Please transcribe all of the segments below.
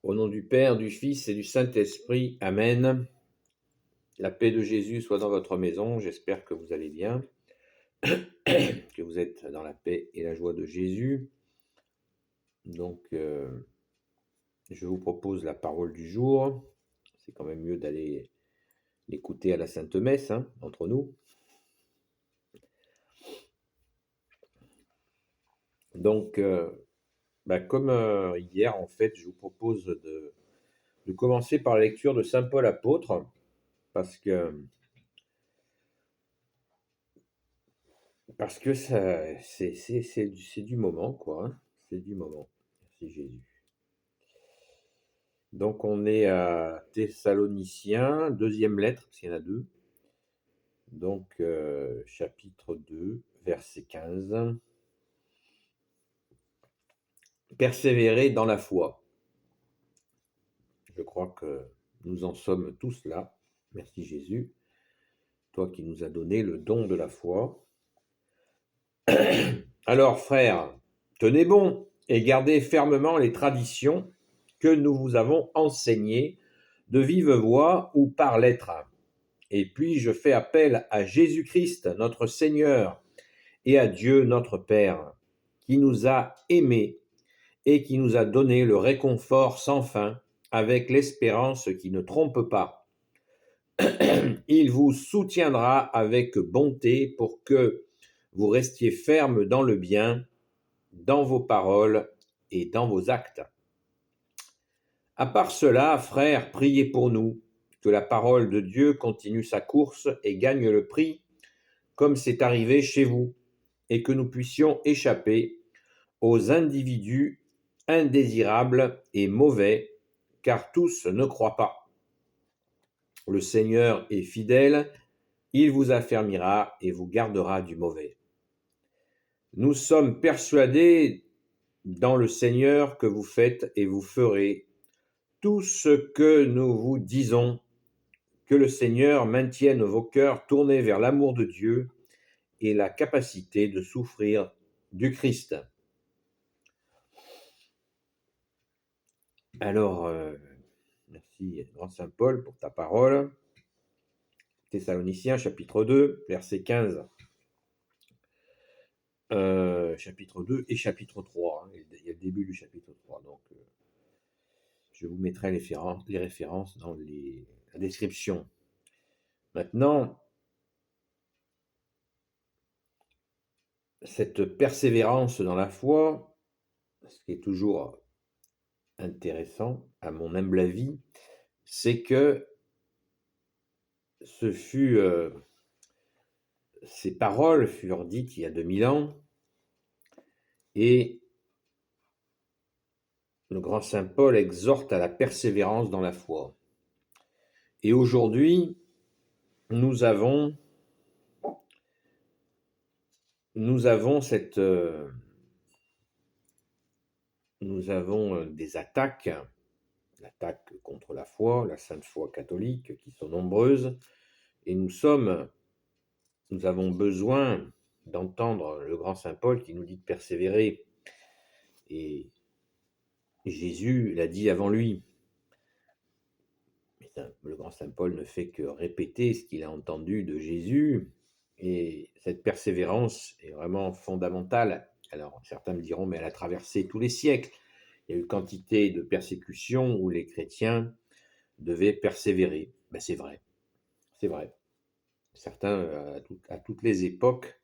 Au nom du Père, du Fils et du Saint-Esprit. Amen. La paix de Jésus soit dans votre maison. J'espère que vous allez bien, que vous êtes dans la paix et la joie de Jésus. Donc, je vous propose la parole du jour. C'est quand même mieux d'aller l'écouter à la Sainte Messe, entre nous. Donc, comme hier, en fait, je vous propose de commencer par la lecture de Saint Paul apôtre, parce que ça, c'est du moment, quoi. C'est du moment. Merci Jésus. Donc, on est à Thessaloniciens, deuxième lettre, parce qu'il y en a deux. Donc, chapitre 2, verset 15. Persévérer dans la foi. Je crois que nous en sommes tous là. Merci Jésus. Toi qui nous as donné le don de la foi. Alors, frères, tenez bon et gardez fermement les traditions que nous vous avons enseignées de vive voix ou par lettre. Et puis je fais appel à Jésus-Christ, notre Seigneur, et à Dieu, notre Père, qui nous a aimés et qui nous a donné le réconfort sans fin, avec l'espérance qui ne trompe pas. Il vous soutiendra avec bonté pour que vous restiez fermes dans le bien, dans vos paroles et dans vos actes. À part cela, frères, priez pour nous, que la parole de Dieu continue sa course et gagne le prix, comme c'est arrivé chez vous, et que nous puissions échapper aux individus indésirables et mauvais, car tous ne croient pas. Le Seigneur est fidèle, il vous affermira et vous gardera du mauvais. Nous sommes persuadés dans le Seigneur que vous faites et vous ferez tout ce que nous vous disons, que le Seigneur maintienne vos cœurs tournés vers l'amour de Dieu et la capacité de souffrir du Christ. Alors, merci, grand Saint Paul, pour ta parole. Thessaloniciens, chapitre 2, verset 15. Chapitre 2 et chapitre 3. Il y a le début du chapitre 3. Donc, je vous mettrai les références dans la description. Maintenant, cette persévérance dans la foi, ce qui est toujours intéressant, à mon humble avis, c'est que ces paroles furent dites il y a 2000 ans, et le grand Saint Paul exhorte à la persévérance dans la foi. Et aujourd'hui, nous avons des attaques contre la foi, la sainte foi catholique, qui sont nombreuses, et nous avons besoin d'entendre le grand Saint Paul qui nous dit de persévérer. Et Jésus l'a dit avant lui. Le grand Saint Paul ne fait que répéter ce qu'il a entendu de Jésus, et cette persévérance est vraiment fondamentale. Alors certains me diront, mais elle a traversé tous les siècles. Il y a eu quantité de persécutions où les chrétiens devaient persévérer. Ben, c'est vrai. Certains, à toutes les époques,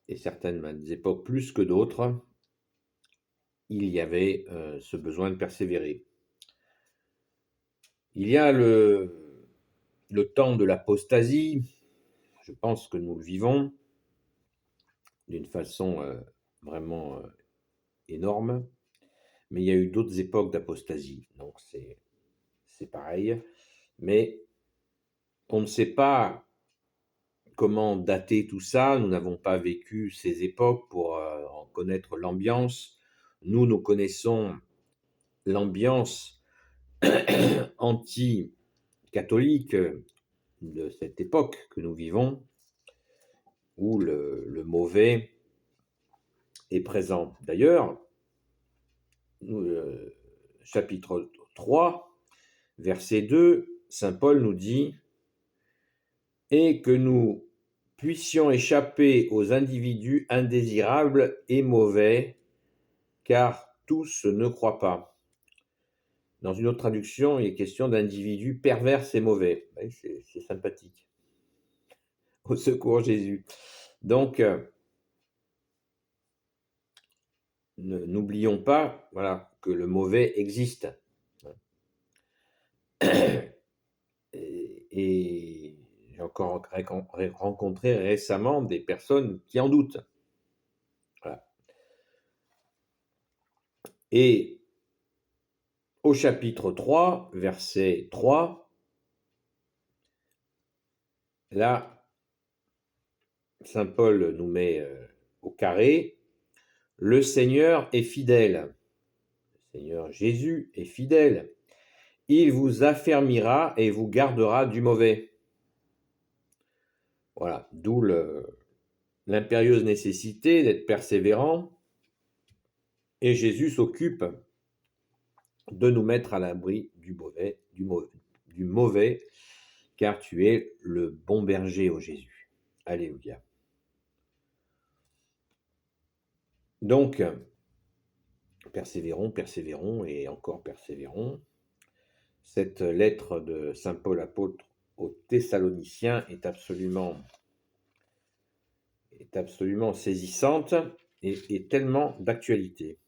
et certaines époques plus que d'autres, il y avait ce besoin de persévérer. Il y a le temps de l'apostasie. Je pense que nous le vivons d'une façon vraiment énorme, mais il y a eu d'autres époques d'apostasie, donc c'est pareil, mais on ne sait pas comment dater tout ça. Nous n'avons pas vécu ces époques pour en connaître l'ambiance. Nous connaissons l'ambiance anti-catholique de cette époque que nous vivons, où le mauvais est présent. D'ailleurs, chapitre 3, verset 2, saint Paul nous dit « Et que nous puissions échapper aux individus indésirables et mauvais, car tous ne croient pas. » Dans une autre traduction, il est question d'individus pervers et mauvais. C'est sympathique. Au secours Jésus. Donc, n'oublions pas, voilà, que le mauvais existe. Et j'ai encore rencontré récemment des personnes qui en doutent. Voilà. Et au chapitre 3, verset 3, là, saint Paul nous met au carré, « Le Seigneur est fidèle. » Le Seigneur Jésus est fidèle. « Il vous affermira et vous gardera du mauvais. » Voilà, d'où l'impérieuse nécessité d'être persévérant. Et Jésus s'occupe de nous mettre à l'abri du mauvais, car tu es le bon berger, ô Jésus. Alléluia. Donc, persévérons et encore persévérons. Cette lettre de saint Paul apôtre aux Thessaloniciens est absolument saisissante et tellement d'actualité.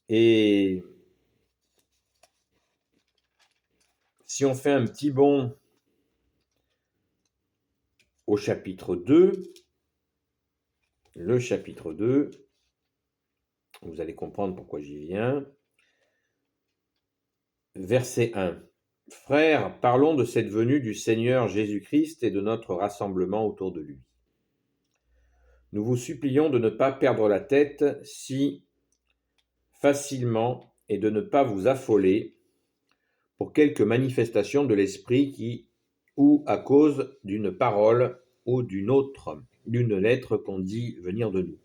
Et si on fait un petit bond au chapitre 2, le chapitre 2, vous allez comprendre pourquoi j'y viens. Verset 1. Frères, parlons de cette venue du Seigneur Jésus-Christ et de notre rassemblement autour de lui. Nous vous supplions de ne pas perdre la tête si facilement et de ne pas vous affoler pour quelque manifestation de l'esprit ou à cause d'une parole ou d'une lettre qu'on dit venir de nous,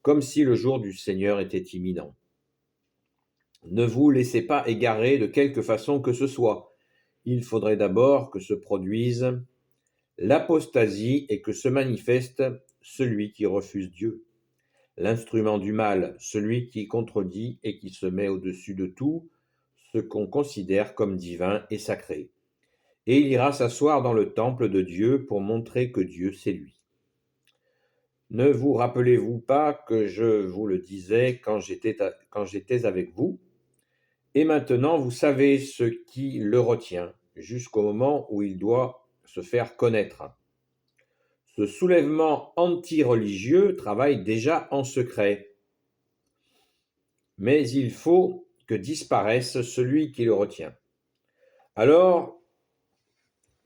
comme si le jour du Seigneur était imminent. Ne vous laissez pas égarer de quelque façon que ce soit. Il faudrait d'abord que se produise l'apostasie et que se manifeste celui qui refuse Dieu, l'instrument du mal, celui qui contredit et qui se met au-dessus de tout ce qu'on considère comme divin et sacré. Et il ira s'asseoir dans le temple de Dieu pour montrer que Dieu, c'est lui. Ne vous rappelez-vous pas que je vous le disais quand j'étais avec vous? Et maintenant, vous savez ce qui le retient, jusqu'au moment où il doit se faire connaître. Ce soulèvement anti-religieux travaille déjà en secret. Mais il faut que disparaisse celui qui le retient. Alors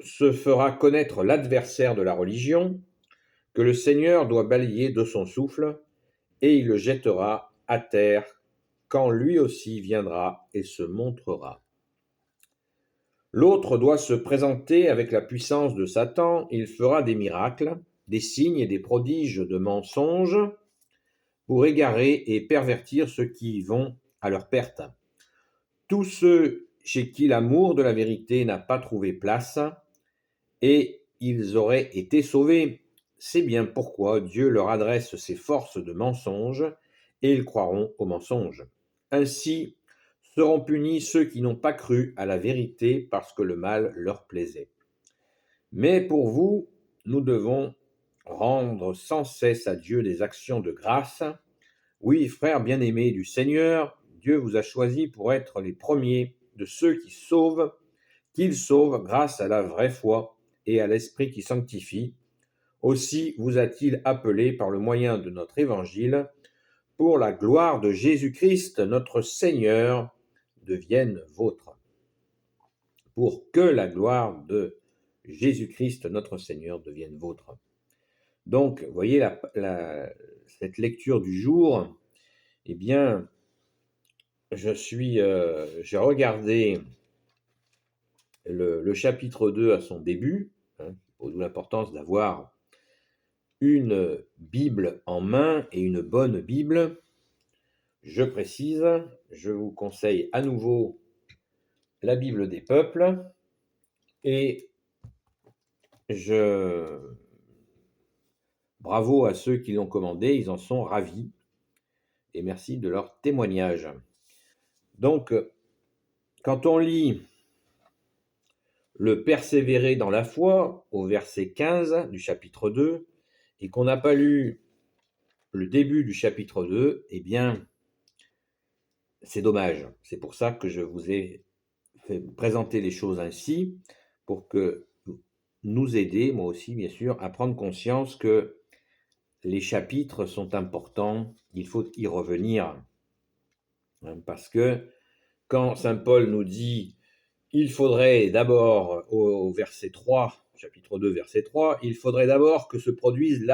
se fera connaître l'adversaire de la religion, que le Seigneur doit balayer de son souffle, et il le jettera à terre quand lui aussi viendra et se montrera. L'autre doit se présenter avec la puissance de Satan, il fera des miracles, des signes et des prodiges de mensonges pour égarer et pervertir ceux qui vont à leur perte. Tous ceux chez qui l'amour de la vérité n'a pas trouvé place, et ils auraient été sauvés. C'est bien pourquoi Dieu leur adresse ses forces de mensonge, et ils croiront aux mensonges. Ainsi seront punis ceux qui n'ont pas cru à la vérité parce que le mal leur plaisait. Mais pour vous, nous devons rendre sans cesse à Dieu des actions de grâce. Oui, frères bien-aimés du Seigneur, Dieu vous a choisis pour être les premiers de ceux qu'il sauve grâce à la vraie foi et à l'Esprit qui sanctifie. Aussi vous a-t-il appelés par le moyen de notre évangile, pour la gloire de Jésus-Christ, notre Seigneur, devienne vôtre. Pour que la gloire de Jésus-Christ, notre Seigneur, devienne vôtre. Donc, vous voyez cette lecture du jour, eh bien, j'ai regardé le chapitre 2 à son début, d'où l'importance d'avoir une Bible en main et une bonne Bible. Je précise, je vous conseille à nouveau la Bible des peuples et bravo à ceux qui l'ont commandé, ils en sont ravis et merci de leur témoignage. Donc, quand on lit le persévérer dans la foi au verset 15 du chapitre 2 et qu'on n'a pas lu le début du chapitre 2, eh bien, c'est dommage. C'est pour ça que je vous ai fait présenter les choses ainsi, pour que nous aider, moi aussi bien sûr, à prendre conscience que les chapitres sont importants, il faut y revenir. Parce que quand Saint Paul nous dit il faudrait d'abord, au verset 3, chapitre 2, verset 3, il faudrait d'abord que se produise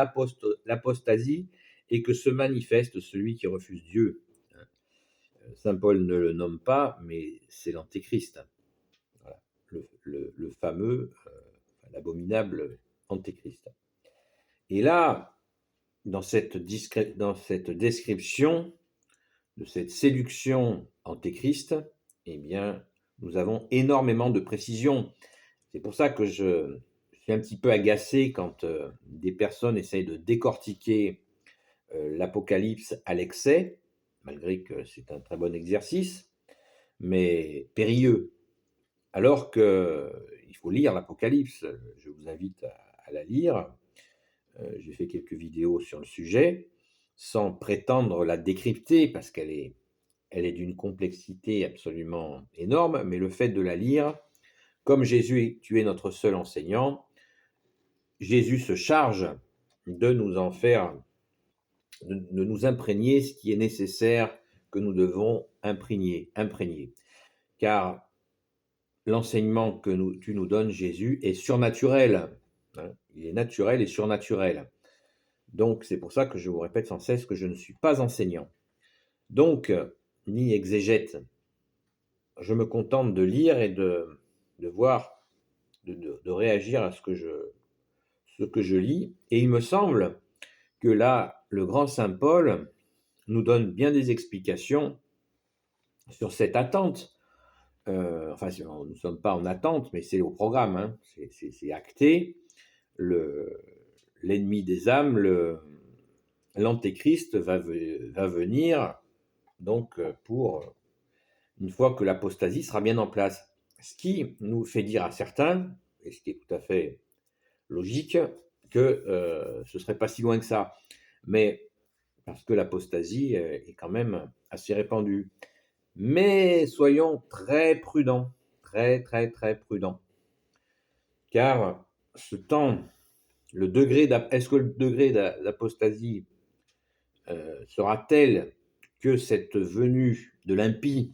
l'apostasie et que se manifeste celui qui refuse Dieu. Saint Paul ne le nomme pas, mais c'est l'antéchrist. Voilà. Le fameux, l'abominable antéchrist. Et là, dans cette description de cette séduction antéchrist, eh bien, nous avons énormément de précisions. C'est pour ça que je suis un petit peu agacé quand des personnes essayent de décortiquer l'Apocalypse à l'excès, malgré que c'est un très bon exercice, mais périlleux. Alors qu'il faut lire l'Apocalypse. Je vous invite à la lire. J'ai fait quelques vidéos sur le sujet, sans prétendre la décrypter, parce qu'elle est d'une complexité absolument énorme, mais le fait de la lire, comme Jésus, tu es notre seul enseignant, Jésus se charge de nous en faire, de nous imprégner ce qui est nécessaire que nous devons imprégner. Car l'enseignement que tu nous donnes, Jésus, est surnaturel. Il est naturel et surnaturel. Donc, c'est pour ça que je vous répète sans cesse que je ne suis pas enseignant. Donc, ni exégète. Je me contente de lire et de voir, de réagir à ce que je lis. Et il me semble que là, le grand Saint Paul nous donne bien des explications sur cette attente. Enfin, nous ne sommes pas en attente, mais c'est au programme, hein. C'est acté. L'ennemi des âmes, l'antéchrist va venir, donc pour une fois que l'apostasie sera bien en place. Ce qui nous fait dire à certains, et ce qui est tout à fait logique, que ce ne serait pas si loin que ça. Mais parce que l'apostasie est quand même assez répandue. Mais soyons très prudents, très très très prudents. Car ce temps, est-ce que le degré d'apostasie sera tel que cette venue de l'impie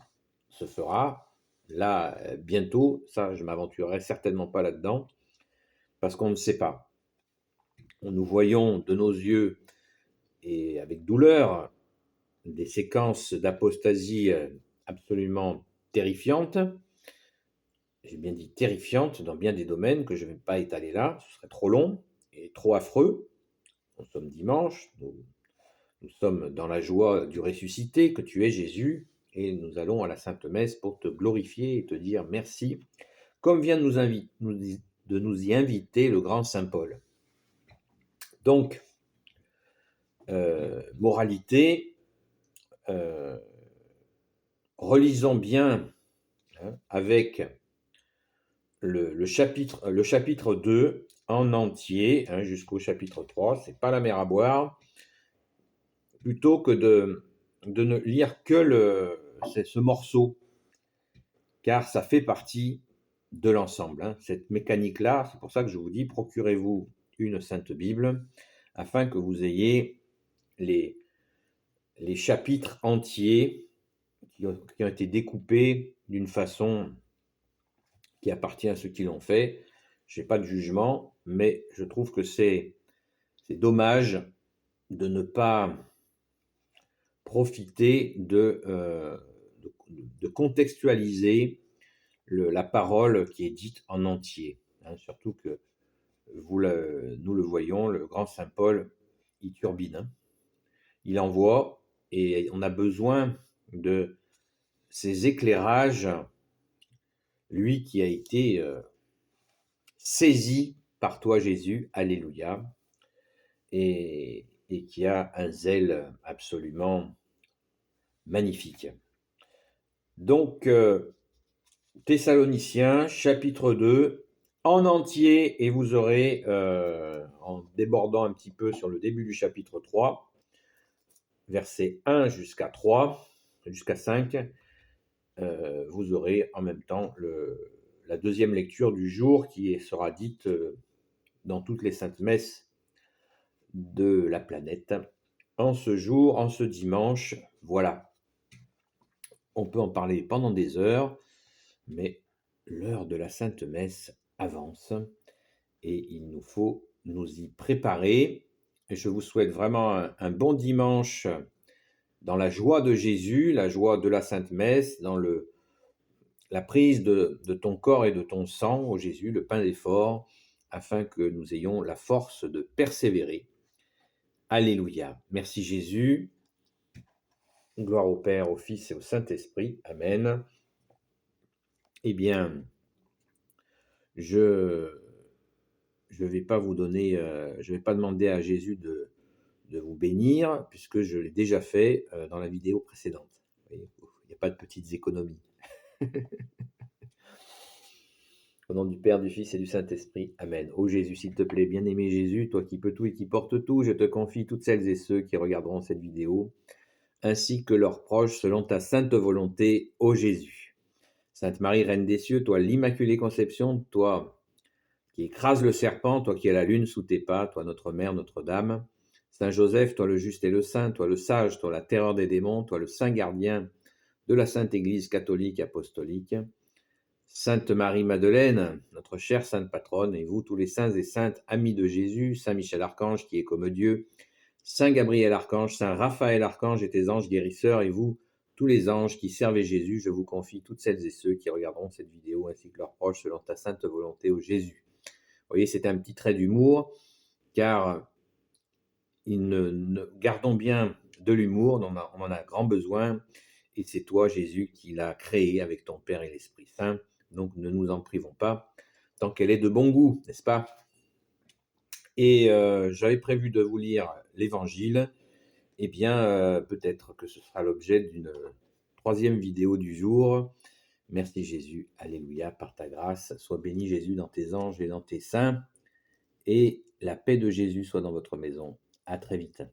se fera là bientôt? Ça, je ne m'aventurerai certainement pas là-dedans, parce qu'on ne sait pas. Nous voyons de nos yeux, et avec douleur, des séquences d'apostasie absolument terrifiantes. J'ai bien dit terrifiantes dans bien des domaines que je ne vais pas étaler là, ce serait trop long et trop affreux. Nous sommes dimanche, nous sommes dans la joie du ressuscité que tu es Jésus, et nous allons à la Sainte Messe pour te glorifier et te dire merci, comme vient de nous y inviter le grand Saint Paul. Donc, moralité, relisons bien avec le chapitre 2 en entier, jusqu'au chapitre 3, c'est pas la mer à boire, plutôt que de ne lire que ce morceau, car ça fait partie de l'ensemble. Cette mécanique-là, c'est pour ça que je vous dis, procurez-vous une Sainte Bible, afin que vous ayez les chapitres entiers qui ont été découpés d'une façon qui appartient à ceux qui l'ont fait. Je n'ai pas de jugement, mais je trouve que c'est dommage de ne pas profiter de contextualiser la parole qui est dite en entier. Surtout que nous le voyons, le grand Saint Paul, il turbine. Il envoie et on a besoin de ces éclairages, lui qui a été saisi par toi Jésus, alléluia, et qui a un zèle absolument magnifique. Donc, Thessaloniciens, chapitre 2, en entier, et vous aurez, en débordant un petit peu sur le début du chapitre 3, versets 1 jusqu'à 3, jusqu'à 5, vous aurez en même temps la deuxième lecture du jour qui sera dite dans toutes les saintes messes de la planète. En ce jour, en ce dimanche, voilà. On peut en parler pendant des heures, mais l'heure de la Sainte Messe avance et il nous faut nous y préparer. Et je vous souhaite vraiment un bon dimanche dans la joie de Jésus, la joie de la Sainte Messe, dans la prise de ton corps et de ton sang, ô Jésus, le pain d'effort, afin que nous ayons la force de persévérer. Alléluia. Merci Jésus. Gloire au Père, au Fils et au Saint-Esprit. Amen. Eh bien, je vais pas vous donner, je vais pas demander à Jésus de vous bénir, puisque je l'ai déjà fait dans la vidéo précédente. Il n'y a pas de petites économies. Au nom du Père, du Fils et du Saint-Esprit. Amen. Ô Jésus, s'il te plaît, bien-aimé Jésus, toi qui peux tout et qui portes tout, je te confie toutes celles et ceux qui regarderont cette vidéo, ainsi que leurs proches, selon ta sainte volonté, ô Jésus. Sainte Marie, Reine des cieux, toi l'Immaculée Conception, toi qui écrases le serpent, toi qui as la lune sous tes pas, toi notre Mère, Notre-Dame. Saint Joseph, toi le juste et le saint, toi le sage, toi la terreur des démons, toi le saint gardien de la Sainte Église catholique apostolique. Sainte Marie-Madeleine, notre chère sainte patronne, et vous tous les saints et saintes amis de Jésus, Saint Michel Archange qui est comme Dieu, Saint Gabriel Archange, Saint Raphaël Archange et tes anges guérisseurs, et vous tous les anges qui servez Jésus, je vous confie toutes celles et ceux qui regarderont cette vidéo ainsi que leurs proches selon ta sainte volonté, ô Jésus. Vous voyez, c'est un petit trait d'humour, car gardons bien de l'humour, on en a grand besoin, et c'est toi, Jésus, qui l'as créé avec ton Père et l'Esprit Saint. Donc ne nous en privons pas, tant qu'elle est de bon goût, n'est-ce pas? Et j'avais prévu de vous lire l'Évangile. Eh bien, peut-être que ce sera l'objet d'une troisième vidéo du jour. Merci Jésus, alléluia, par ta grâce. Sois béni Jésus dans tes anges et dans tes saints. Et la paix de Jésus soit dans votre maison. À très vite.